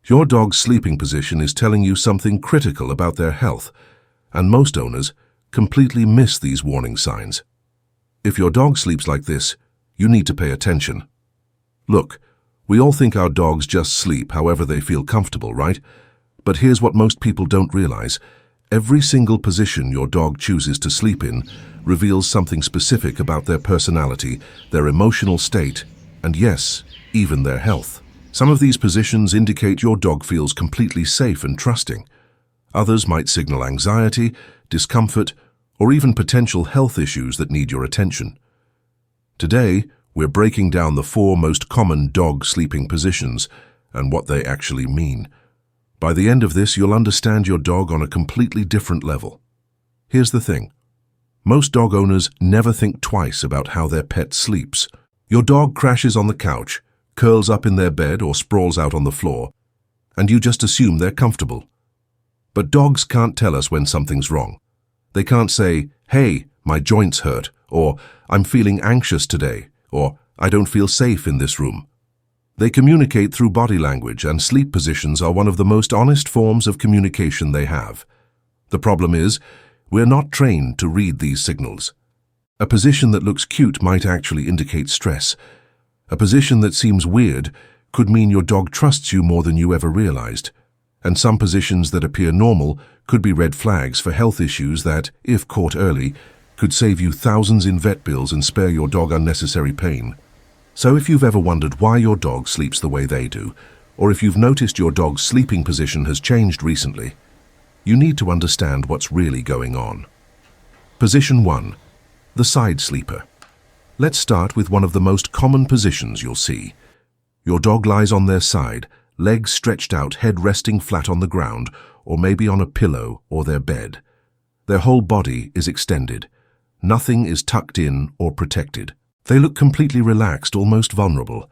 Your dog's sleeping position is telling you something critical about their health, and most owners completely miss these warning signs. If your dog sleeps like this, you need to pay attention. Look, we all think our dogs just sleep however they feel comfortable, right? But here's what most people don't realize. Every single position your dog chooses to sleep in reveals something specific about their personality, their emotional state, and yes, even their health. Some of these positions indicate your dog feels completely safe and trusting. Others might signal anxiety, discomfort, or even potential health issues that need your attention. Today, we're breaking down the 4 most common dog sleeping positions and what they actually mean. By the end of this, you'll understand your dog on a completely different level. Here's the thing. Most dog owners never think twice about how their pet sleeps. Your dog crashes on the couch, curls up in their bed or sprawls out on the floor, and you just assume they're comfortable. But dogs can't tell us when something's wrong. They can't say, "Hey, my joints hurt," or "I'm feeling anxious today," or "I don't feel safe in this room." They communicate through body language, and sleep positions are one of the most honest forms of communication they have. The problem is, we're not trained to read these signals. A position that looks cute might actually indicate stress. A position that seems weird could mean your dog trusts you more than you ever realized. And some positions that appear normal could be red flags for health issues that, if caught early, could save you thousands in vet bills and spare your dog unnecessary pain. So if you've ever wondered why your dog sleeps the way they do, or if you've noticed your dog's sleeping position has changed recently, you need to understand what's really going on. Position 1. The side sleeper. Let's start with one of the most common positions you'll see. Your dog lies on their side, legs stretched out, head resting flat on the ground, or maybe on a pillow or their bed. Their whole body is extended. Nothing is tucked in or protected. They look completely relaxed, almost vulnerable.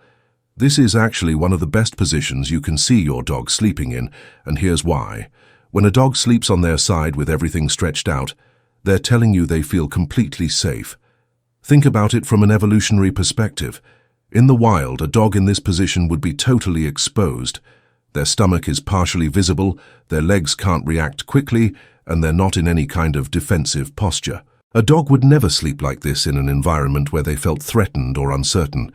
This is actually one of the best positions you can see your dog sleeping in, and here's why. When a dog sleeps on their side with everything stretched out, they're telling you they feel completely safe. Think about it from an evolutionary perspective. In the wild, a dog in this position would be totally exposed. Their stomach is partially visible, their legs can't react quickly, and they're not in any kind of defensive posture. A dog would never sleep like this in an environment where they felt threatened or uncertain.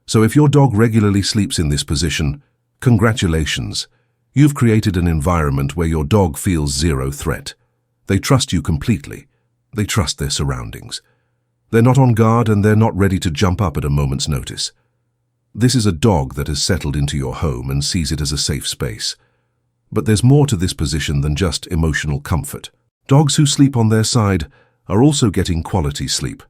So if your dog regularly sleeps in this position, congratulations. You've created an environment where your dog feels zero threat. They trust you completely. They trust their surroundings. They're not on guard, and they're not ready to jump up at a moment's notice. This is a dog that has settled into your home and sees it as a safe space. But there's more to this position than just emotional comfort. Dogs who sleep on their side are also getting quality sleep.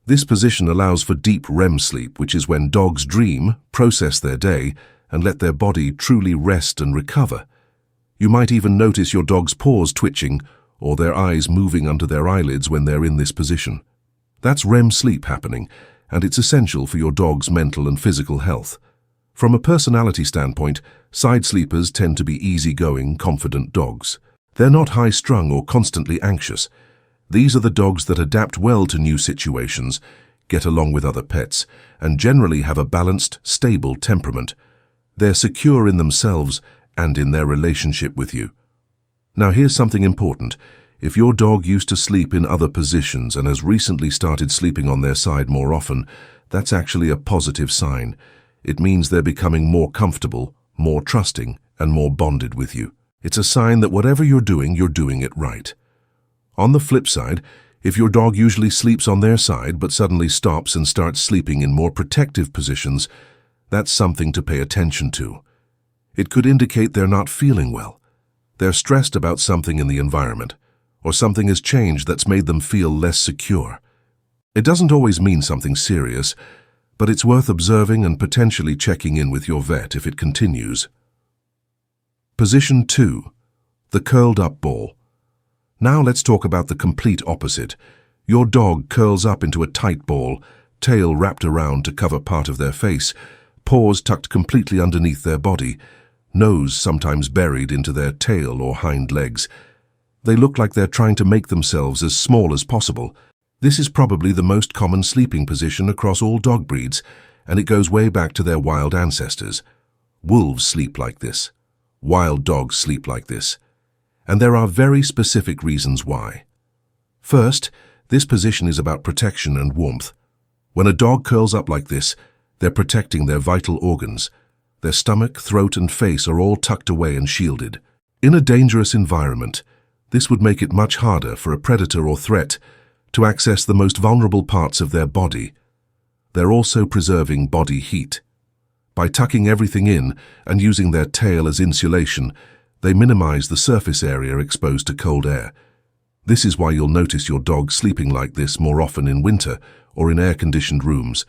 This position allows for deep REM sleep, which is when dogs dream, process their day, and let their body truly rest and recover. You might even notice your dog's paws twitching or their eyes moving under their eyelids when they're in this position. That's REM sleep happening, and it's essential for your dog's mental and physical health. From a personality standpoint, side sleepers tend to be easygoing, confident dogs. They're not high-strung or constantly anxious. These are the dogs that adapt well to new situations, get along with other pets, and generally have a balanced, stable temperament. They're secure in themselves and in their relationship with you. Now here's something important. If your dog used to sleep in other positions and has recently started sleeping on their side more often, that's actually a positive sign. It means they're becoming more comfortable, more trusting, and more bonded with you. It's a sign that whatever you're doing it right. On the flip side, if your dog usually sleeps on their side but suddenly stops and starts sleeping in more protective positions, that's something to pay attention to. It could indicate they're not feeling well. They're stressed about something in the environment, or something has changed that's made them feel less secure. It doesn't always mean something serious, but it's worth observing and potentially checking in with your vet if it continues. Position 2. The curled up ball. Now let's talk about the complete opposite. Your dog curls up into a tight ball, tail wrapped around to cover part of their face, paws tucked completely underneath their body, nose sometimes buried into their tail or hind legs. They look like they're trying to make themselves as small as possible. This is probably the most common sleeping position across all dog breeds, and it goes way back to their wild ancestors. Wolves sleep like this. Wild dogs sleep like this, and there are very specific reasons why. First, this position is about protection and warmth. When a dog curls up like this, they're protecting their vital organs. Their stomach, throat, and face are all tucked away and shielded. In a dangerous environment, this would make it much harder for a predator or threat to access the most vulnerable parts of their body. They're also preserving body heat. By tucking everything in and using their tail as insulation, they minimize the surface area exposed to cold air. This is why you'll notice your dog sleeping like this more often in winter or in air-conditioned rooms.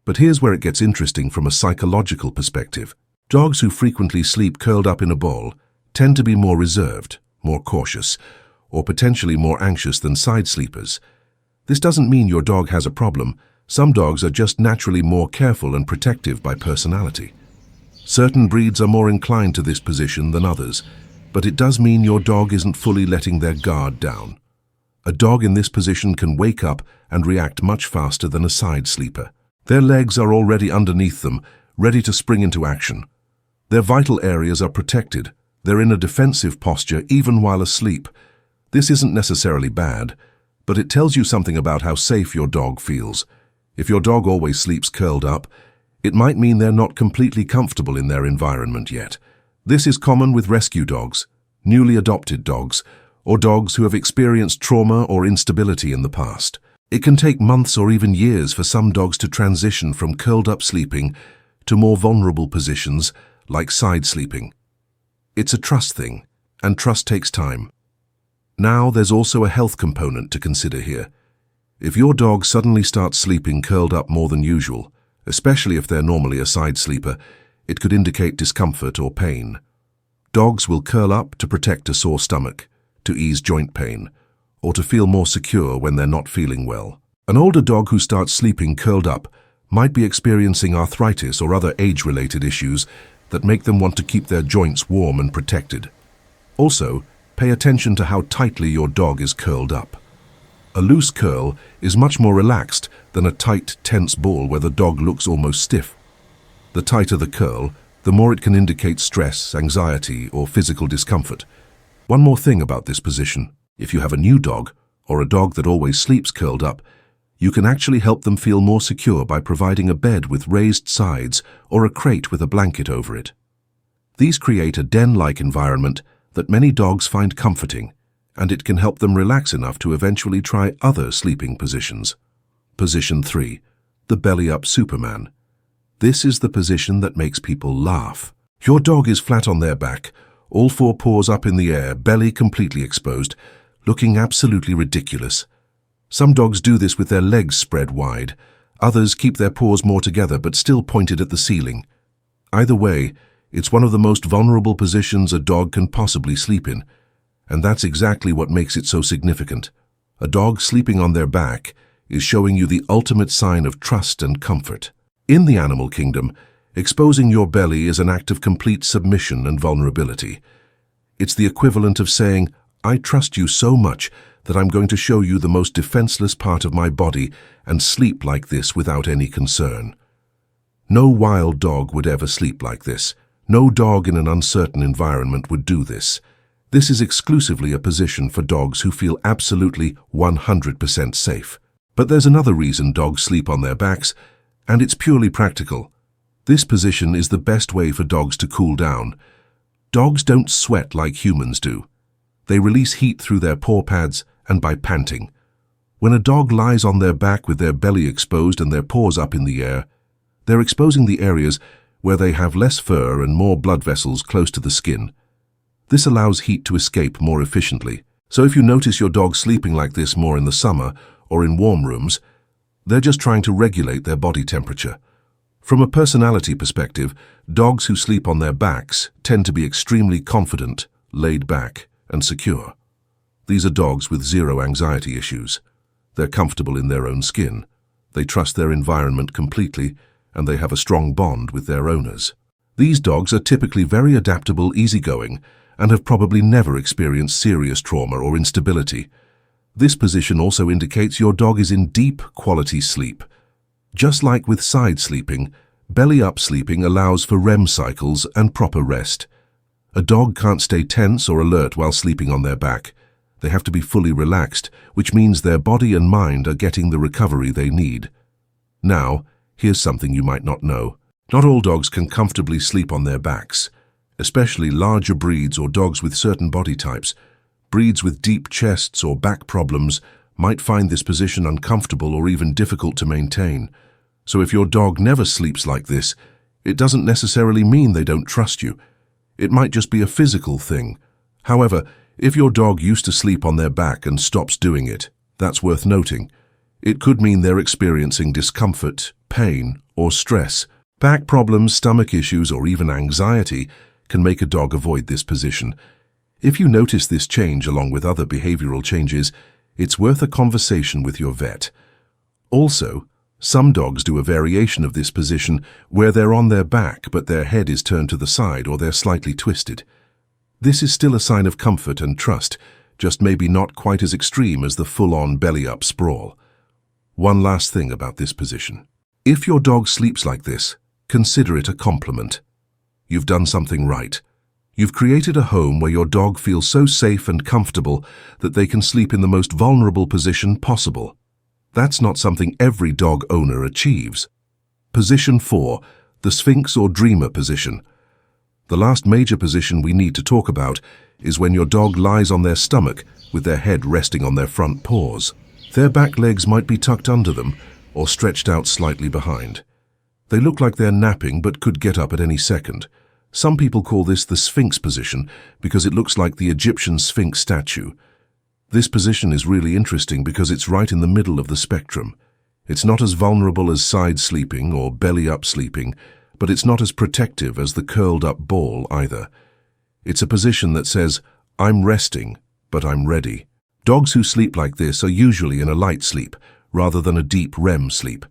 But here's where it gets interesting from a psychological perspective. Dogs who frequently sleep curled up in a ball tend to be more reserved, more cautious, or potentially more anxious than side sleepers. This doesn't mean your dog has a problem. Some dogs are just naturally more careful and protective by personality. Certain breeds are more inclined to this position than others, but it does mean your dog isn't fully letting their guard down. A dog in this position can wake up and react much faster than a side sleeper. Their legs are already underneath them, ready to spring into action. Their vital areas are protected. They're in a defensive posture even while asleep. This isn't necessarily bad, but it tells you something about how safe your dog feels. If your dog always sleeps curled up, it might mean they're not completely comfortable in their environment yet. This is common with rescue dogs, newly adopted dogs, or dogs who have experienced trauma or instability in the past. It can take months or even years for some dogs to transition from curled-up sleeping to more vulnerable positions like side sleeping. It's a trust thing, and trust takes time. Now, there's also a health component to consider here. If your dog suddenly starts sleeping curled up more than usual, especially if they're normally a side sleeper, it could indicate discomfort or pain. Dogs will curl up to protect a sore stomach, to ease joint pain, or to feel more secure when they're not feeling well. An older dog who starts sleeping curled up might be experiencing arthritis or other age-related issues that make them want to keep their joints warm and protected. Also, pay attention to how tightly your dog is curled up. A loose curl is much more relaxed than a tight, tense ball where the dog looks almost stiff. The tighter the curl, the more it can indicate stress, anxiety, or physical discomfort. One more thing about this position. If you have a new dog, or a dog that always sleeps curled up, you can actually help them feel more secure by providing a bed with raised sides or a crate with a blanket over it. These create a den-like environment that many dogs find comforting, and it can help them relax enough to eventually try other sleeping positions. Position 3. The belly-up Superman. This is the position that makes people laugh. Your dog is flat on their back, all four paws up in the air, belly completely exposed, looking absolutely ridiculous. Some dogs do this with their legs spread wide. Others keep their paws more together but still pointed at the ceiling. Either way, it's one of the most vulnerable positions a dog can possibly sleep in. And that's exactly what makes it so significant. A dog sleeping on their back is showing you the ultimate sign of trust and comfort. In the animal kingdom, exposing your belly is an act of complete submission and vulnerability. It's the equivalent of saying, "I trust you so much that I'm going to show you the most defenseless part of my body and sleep like this without any concern." No wild dog would ever sleep like this. No dog in an uncertain environment would do this. This is exclusively a position for dogs who feel absolutely 100% safe. But there's another reason dogs sleep on their backs, and it's purely practical. This position is the best way for dogs to cool down. Dogs don't sweat like humans do. They release heat through their paw pads and by panting. When a dog lies on their back with their belly exposed and their paws up in the air, they're exposing the areas where they have less fur and more blood vessels close to the skin. This allows heat to escape more efficiently. So if you notice your dog sleeping like this more in the summer or in warm rooms, they're just trying to regulate their body temperature. From a personality perspective, dogs who sleep on their backs tend to be extremely confident, laid back, and secure. These are dogs with zero anxiety issues. They're comfortable in their own skin. They trust their environment completely, and they have a strong bond with their owners. These dogs are typically very adaptable, easygoing, and have probably never experienced serious trauma or instability. This position also indicates your dog is in deep, quality sleep. Just like with side sleeping, belly-up sleeping allows for REM cycles and proper rest. A dog can't stay tense or alert while sleeping on their back. They have to be fully relaxed, which means their body and mind are getting the recovery they need. Now, here's something you might not know. Not all dogs can comfortably sleep on their backs, especially larger breeds or dogs with certain body types. Breeds with deep chests or back problems might find this position uncomfortable or even difficult to maintain. So if your dog never sleeps like this, it doesn't necessarily mean they don't trust you. It might just be a physical thing. However, if your dog used to sleep on their back and stops doing it, that's worth noting. It could mean they're experiencing discomfort, pain, or stress. Back problems, stomach issues, or even anxiety can make a dog avoid this position. If you notice this change along with other behavioral changes, it's worth a conversation with your vet. Also, some dogs do a variation of this position where they're on their back but their head is turned to the side or they're slightly twisted. This is still a sign of comfort and trust, just maybe not quite as extreme as the full-on belly-up sprawl. One last thing about this position. If your dog sleeps like this, consider it a compliment. You've done something right. You've created a home where your dog feels so safe and comfortable that they can sleep in the most vulnerable position possible. That's not something every dog owner achieves. Position 4, the Sphinx or Dreamer position. The last major position we need to talk about is when your dog lies on their stomach with their head resting on their front paws. Their back legs might be tucked under them or stretched out slightly behind. They look like they're napping but could get up at any second. Some people call this the Sphinx position because it looks like the Egyptian Sphinx statue. This position is really interesting because it's right in the middle of the spectrum. It's not as vulnerable as side sleeping or belly-up sleeping, but it's not as protective as the curled-up ball either. It's a position that says, I'm resting, but I'm ready. Dogs who sleep like this are usually in a light sleep, rather than a deep REM sleep.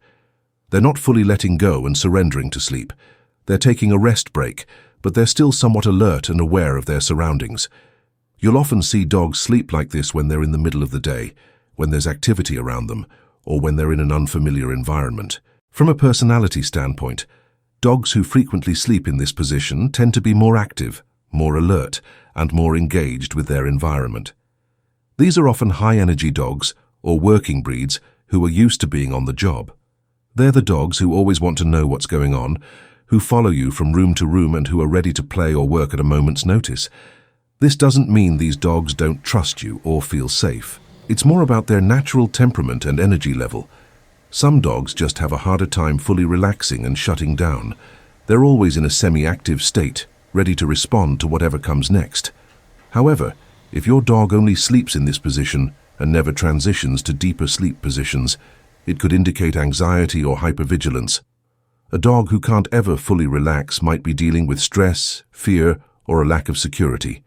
They're not fully letting go and surrendering to sleep. They're taking a rest break, but they're still somewhat alert and aware of their surroundings. You'll often see dogs sleep like this when they're in the middle of the day, when there's activity around them, or when they're in an unfamiliar environment. From a personality standpoint, dogs who frequently sleep in this position tend to be more active, more alert, and more engaged with their environment. These are often high-energy dogs or working breeds who are used to being on the job. They're the dogs who always want to know what's going on, who follow you from room to room and who are ready to play or work at a moment's notice. This doesn't mean these dogs don't trust you or feel safe. It's more about their natural temperament and energy level. Some dogs just have a harder time fully relaxing and shutting down. They're always in a semi-active state, ready to respond to whatever comes next. However, if your dog only sleeps in this position and never transitions to deeper sleep positions, it could indicate anxiety or hypervigilance. A dog who can't ever fully relax might be dealing with stress, fear, or a lack of security.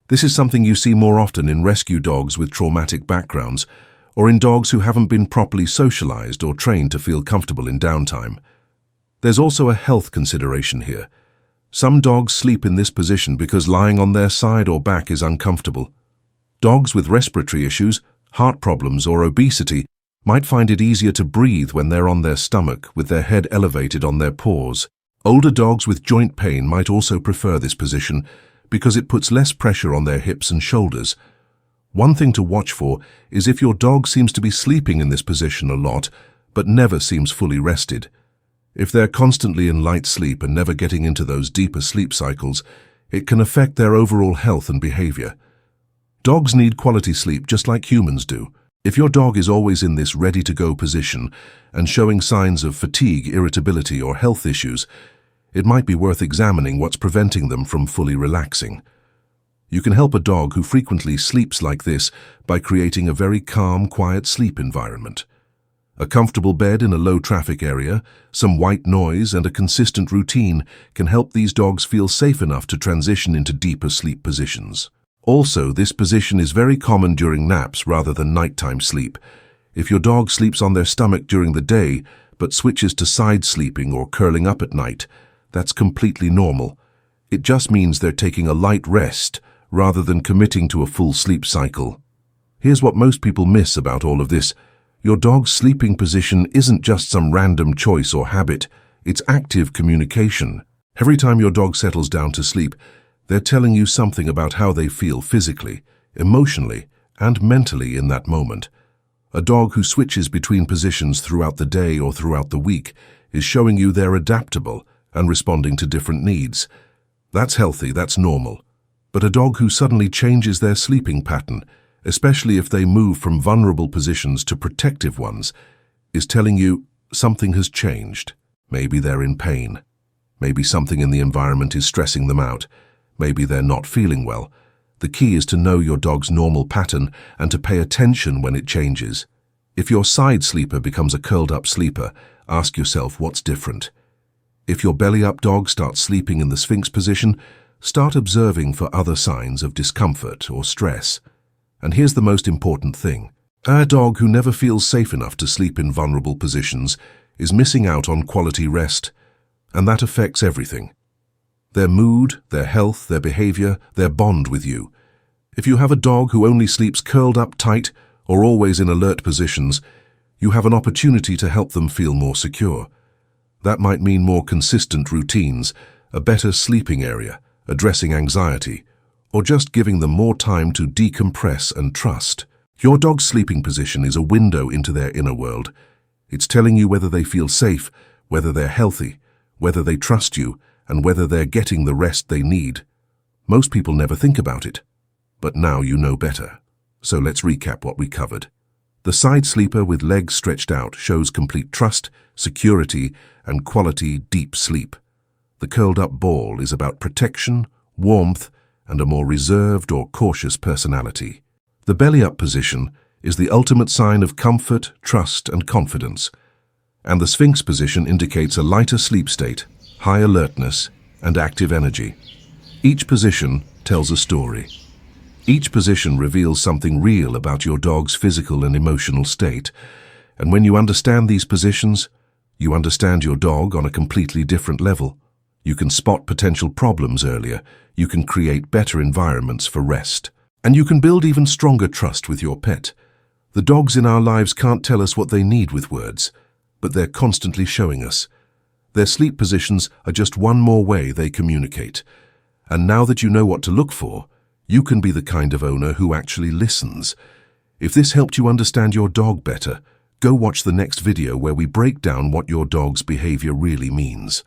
This is something you see more often in rescue dogs with traumatic backgrounds, or in dogs who haven't been properly socialized or trained to feel comfortable in downtime. There's also a health consideration here. Some dogs sleep in this position because lying on their side or back is uncomfortable. Dogs with respiratory issues, heart problems, or obesity might find it easier to breathe when they're on their stomach with their head elevated on their paws. Older dogs with joint pain might also prefer this position because it puts less pressure on their hips and shoulders. One thing to watch for is if your dog seems to be sleeping in this position a lot, but never seems fully rested. If they're constantly in light sleep and never getting into those deeper sleep cycles, it can affect their overall health and behavior. Dogs need quality sleep just like humans do. If your dog is always in this ready-to-go position and showing signs of fatigue, irritability, or health issues, it might be worth examining what's preventing them from fully relaxing. You can help a dog who frequently sleeps like this by creating a very calm, quiet sleep environment. A comfortable bed in a low-traffic area, some white noise, and a consistent routine can help these dogs feel safe enough to transition into deeper sleep positions. Also, this position is very common during naps rather than nighttime sleep. If your dog sleeps on their stomach during the day but switches to side sleeping or curling up at night, that's completely normal. It just means they're taking a light rest rather than committing to a full sleep cycle. Here's what most people miss about all of this. Your dog's sleeping position isn't just some random choice or habit, it's active communication. Every time your dog settles down to sleep, They're telling you something about how they feel physically, emotionally, and mentally in that moment. A dog who switches between positions throughout the day or throughout the week is showing you they're adaptable and responding to different needs. That's healthy, that's normal. But a dog who suddenly changes their sleeping pattern, especially if they move from vulnerable positions to protective ones, is telling you something has changed. Maybe they're in pain. Maybe something in the environment is stressing them out. Maybe they're not feeling well. The key is to know your dog's normal pattern and to pay attention when it changes. If your side sleeper becomes a curled-up sleeper, ask yourself what's different. If your belly-up dog starts sleeping in the Sphinx position, start observing for other signs of discomfort or stress. And here's the most important thing. A dog who never feels safe enough to sleep in vulnerable positions is missing out on quality rest, and that affects everything. Their mood, their health, their behavior, their bond with you. If you have a dog who only sleeps curled up tight or always in alert positions, you have an opportunity to help them feel more secure. That might mean more consistent routines, a better sleeping area, addressing anxiety, or just giving them more time to decompress and trust. Your dog's sleeping position is a window into their inner world. It's telling you whether they feel safe, whether they're healthy, whether they trust you, and whether they're getting the rest they need. Most people never think about it, but now you know better. So let's recap what we covered. The side sleeper with legs stretched out shows complete trust, security, and quality deep sleep. The curled-up ball is about protection, warmth, and a more reserved or cautious personality. The belly-up position is the ultimate sign of comfort, trust, and confidence. And the Sphinx position indicates a lighter sleep state, high alertness, and active energy. Each position tells a story. Each position reveals something real about your dog's physical and emotional state. And when you understand these positions, you understand your dog on a completely different level. You can spot potential problems earlier. You can create better environments for rest. And you can build even stronger trust with your pet. The dogs in our lives can't tell us what they need with words, but they're constantly showing us. Their sleep positions are just one more way they communicate. And now that you know what to look for, you can be the kind of owner who actually listens. If this helped you understand your dog better, go watch the next video where we break down what your dog's behavior really means.